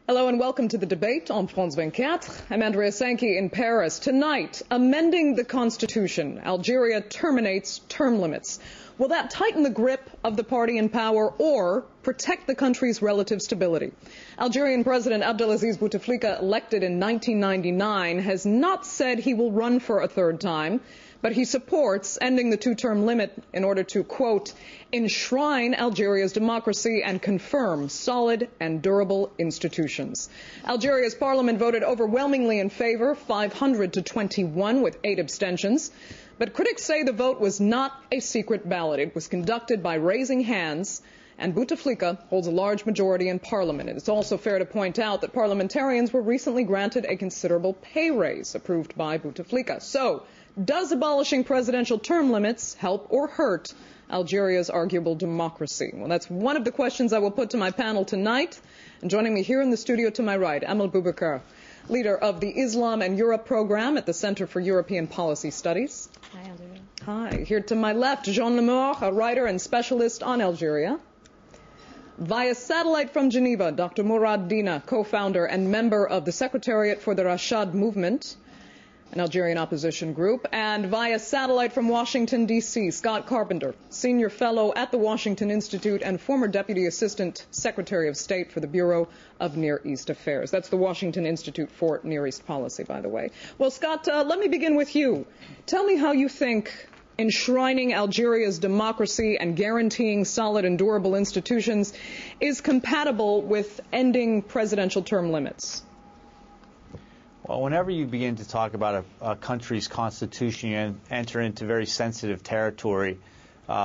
Hello and welcome to the debate on France 24. I'm Andrea Sankey in Paris. Tonight, amending the Constitution. Algeria terminates term limits. Will that tighten the grip of the party in power or protect the country's relative stability? Algerian President Abdelaziz Bouteflika, elected in 1999, has not said he will run for a third time, but he supports ending the two-term limit in order to, quote, enshrine Algeria's democracy and confirm solid and durable institutions. Algeria's parliament voted overwhelmingly in favor, 500 to 21, with 8 abstentions. But critics say the vote was not a secret ballot. It was conducted by raising hands, and Bouteflika holds a large majority in parliament. It's also fair to point out that parliamentarians were recently granted a considerable pay raise approved by Bouteflika. So, does abolishing presidential term limits help or hurt Algeria's arguable democracy? Well, that's one of the questions I will put to my panel tonight. And joining me here in the studio to my right, Amal Boubacar, leader of the Islam and Europe program at the Center for European Policy Studies. Hi, Algeria. Hi. Here to my left, Jean Lemort, a writer and specialist on Algeria. Via satellite from Geneva, Dr. Mourad Dhina, co-founder and member of the Secretariat for the Rachad movement, an Algerian opposition group. And via satellite from Washington, D.C., Scott Carpenter, senior fellow at the Washington Institute and former Deputy Assistant Secretary of State for the Bureau of Near East Affairs. That's the Washington Institute for Near East Policy, by the way. Well, Scott, let me begin with you. Tell me how you think enshrining Algeria's democracy and guaranteeing solid and durable institutions is compatible with ending presidential term limits. Well, whenever you begin to talk about a country's constitution, you enter into very sensitive territory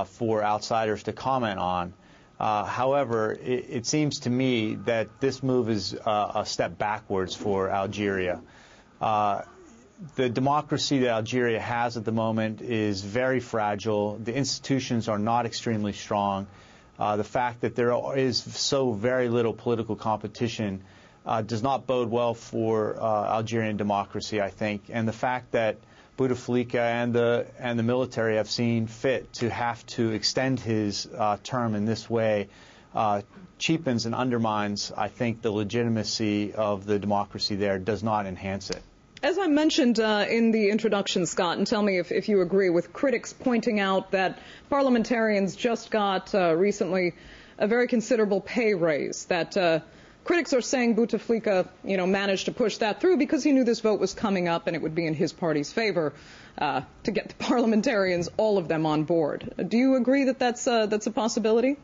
for outsiders to comment on. However, it seems to me that this move is a step backwards for Algeria. The democracy that Algeria has at the moment is very fragile. The institutions are not extremely strong. The fact that there is so very little political competition does not bode well for Algerian democracy, I think. And the fact that Bouteflika and the military have seen fit to have to extend his term in this way cheapens and undermines, I think, the legitimacy of the democracy there, does not enhance it. As I mentioned in the introduction, Scott, and tell me if you agree, with critics pointing out that parliamentarians just got recently a very considerable pay raise, that critics are saying Bouteflika, managed to push that through because he knew this vote was coming up and it would be in his party's favor to get the parliamentarians, all of them, on board. Do you agree that that's a possibility?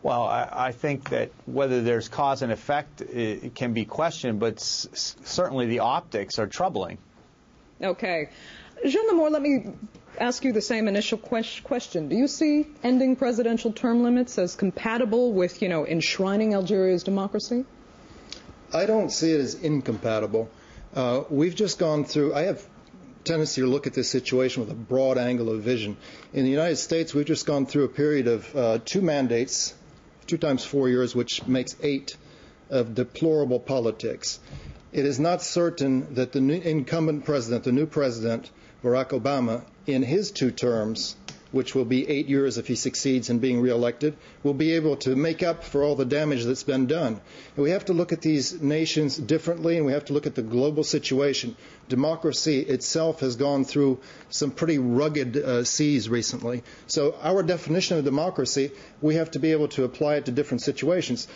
Well, I think that whether there's cause and effect, it can be questioned, but certainly the optics are troubling. Okay. Jean Lemort, let me ask you the same initial question. Do you see ending presidential term limits as compatible with, enshrining Algeria's democracy? I don't see it as incompatible. We've just gone through, I have tendency to look at this situation with a broad angle of vision. In the United States, we've just gone through a period of 2 mandates, 2 times 4 years, which makes 8 of deplorable politics. It is not certain that the new incumbent president, the new president, Barack Obama, in his 2 terms, which will be 8 years if he succeeds in being reelected, will be able to make up for all the damage that's been done. And we have to look at these nations differently, and we have to look at the global situation. Democracy itself has gone through some pretty rugged seas recently. So our definition of democracy, we have to be able to apply it to different situations.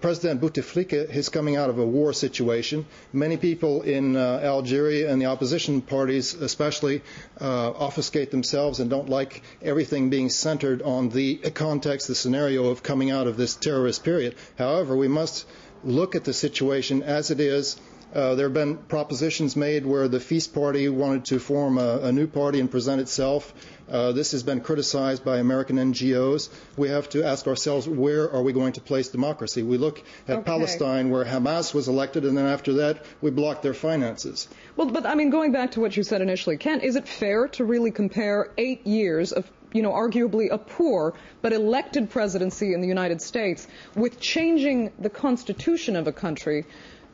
President Bouteflika is coming out of a war situation. Many people in Algeria and the opposition parties especially obfuscate themselves and don't like everything being centered on the context, the scenario of coming out of this terrorist period. However, we must look at the situation as it is. There have been propositions made where the Feast Party wanted to form a new party and present itself. This has been criticized by American NGOs. We have to ask ourselves, where are we going to place democracy? We look at Palestine, where Hamas was elected, and then after that, we blocked their finances. Well, but going back to what you said initially, Ken, is it fair to really compare 8 years of arguably a poor but elected presidency in the United States with changing the constitution of a country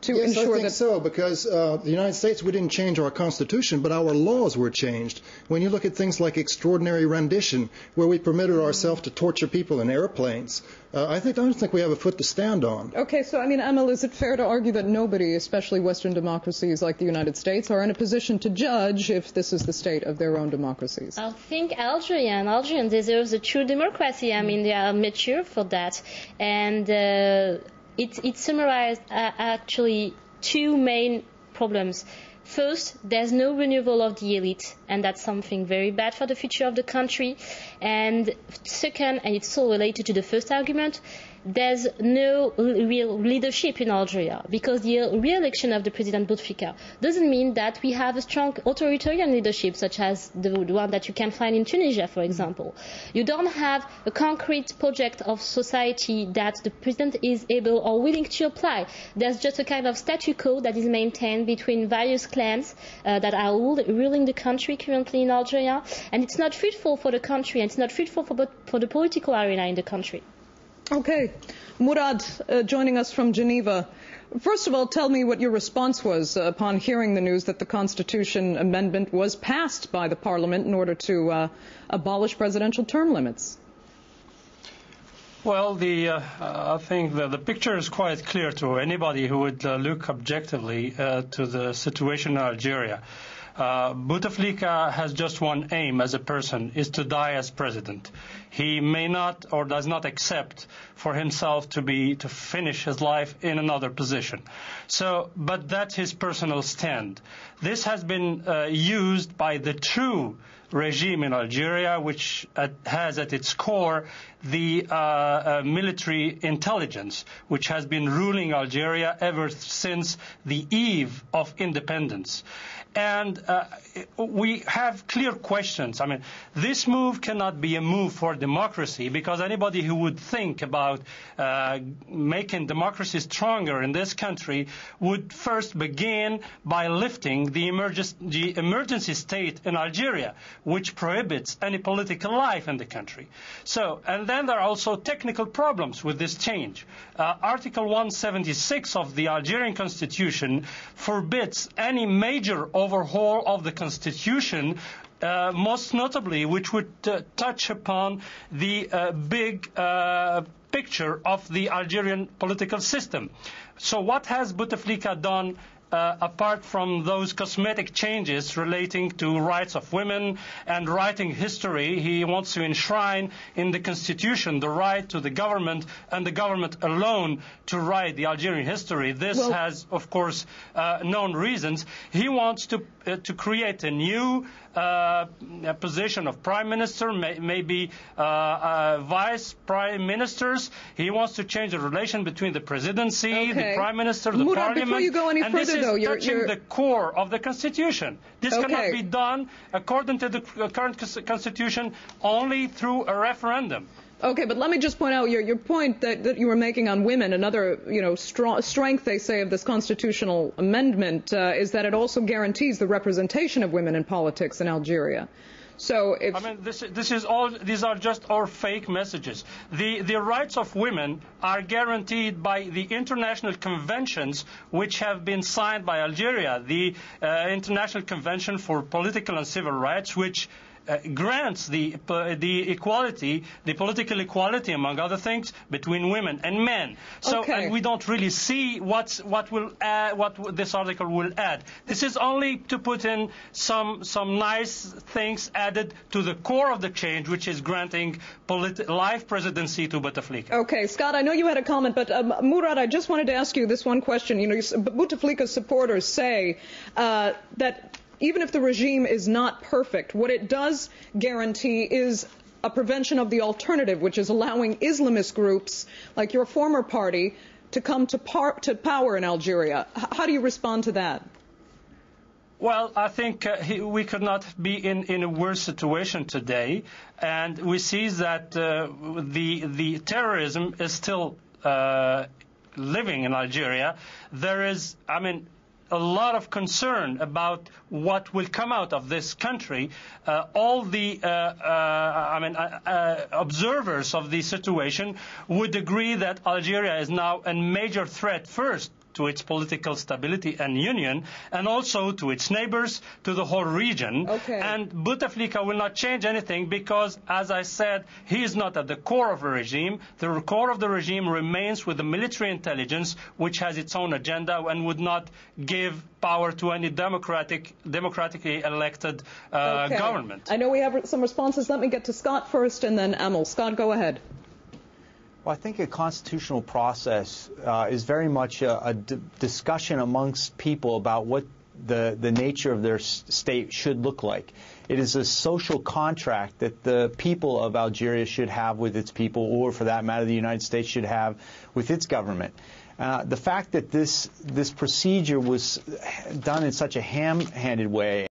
to yes, ensure I think so, because the United States, we didn't change our Constitution, but our laws were changed. When you look at things like extraordinary rendition, where we permitted ourselves to torture people in airplanes, I don't think we have a foot to stand on. Okay, so, I mean, Emil, is it fair to argue that nobody, especially Western democracies like the United States, are in a position to judge if this is the state of their own democracies? I think Algerian deserves a true democracy. I mean, they are mature for that. And it summarized actually two main problems. First, there's no renewal of the elite, and that's something very bad for the future of the country. And second, and it's so related to the first argument, there's no real leadership in Algeria, because the re-election of the President Bouteflika doesn't mean that we have a strong authoritarian leadership, such as the one that you can find in Tunisia, for example. You don't have a concrete project of society that the President is able or willing to apply. There's just a kind of statu quo that is maintained between various clans that are ruling the country currently in Algeria, and it's not fruitful for the country, and it's not fruitful for the political arena in the country. Okay. Murad, joining us from Geneva. First of all, tell me what your response was upon hearing the news that the Constitution amendment was passed by the Parliament in order to abolish presidential term limits. Well, I think the picture is quite clear to anybody who would look objectively to the situation in Algeria. Bouteflika has just one aim as a person, is to die as president. He may not or does not accept for himself to finish his life in another position. But that's his personal stand. This has been used by the true regime in Algeria, which has at its core the military intelligence, which has been ruling Algeria ever since the eve of independence. And we have clear questions. I mean, this move cannot be a move for democracy, because anybody who would think about making democracy stronger in this country would first begin by lifting the emergency state in Algeria, which prohibits any political life in the country. And then there are also technical problems with this change. Article 176 of the Algerian Constitution forbids any major overhaul of the Constitution, most notably which would touch upon the big picture of the Algerian political system. So what has Bouteflika done apart from those cosmetic changes relating to rights of women and writing history? He wants to enshrine in the Constitution the right to the government and the government alone to write the Algerian history. This has, of course, known reasons. He wants to create a new position of prime minister, maybe vice prime ministers. He wants to change the relation between the presidency, the prime minister, the parliament. Before you go any further, this is touching the core of the Constitution. This cannot be done according to the current Constitution only through a referendum. Okay, but let me just point out your point that you were making on women. Another, strength, they say, of this constitutional amendment is that it also guarantees the representation of women in politics in Algeria. So if... I mean, these are just our fake messages. The rights of women are guaranteed by the international conventions which have been signed by Algeria. The International Convention for Political and Civil Rights, which grants the equality, the political equality, among other things, between women and men. So, and we don't really see what this article will add. This is only to put in some nice things added to the core of the change, which is granting life presidency to Bouteflika. Okay, Scott, I know you had a comment, but Murad, I just wanted to ask you this one question. Bouteflika's supporters say that even if the regime is not perfect, what it does guarantee is a prevention of the alternative, which is allowing Islamist groups like your former party to come to power in Algeria. How do you respond to that? Well, I think we could not be in a worse situation today, and we see that the terrorism is still living in Algeria. There is, a lot of concern about what will come out of this country. All the observers of the situation would agree that Algeria is now a major threat, first to its political stability and union, and also to its neighbors, to the whole region. Okay. And Bouteflika will not change anything because, as I said, he is not at the core of the regime. The core of the regime remains with the military intelligence, which has its own agenda and would not give power to any democratically elected government. I know we have some responses. Let me get to Scott first and then Emil. Scott, go ahead. Well, I think a constitutional process is very much a discussion amongst people about what the nature of their state should look like. It is a social contract that the people of Algeria should have with its people, or for that matter, the United States should have with its government. The fact that this procedure was done in such a ham-handed way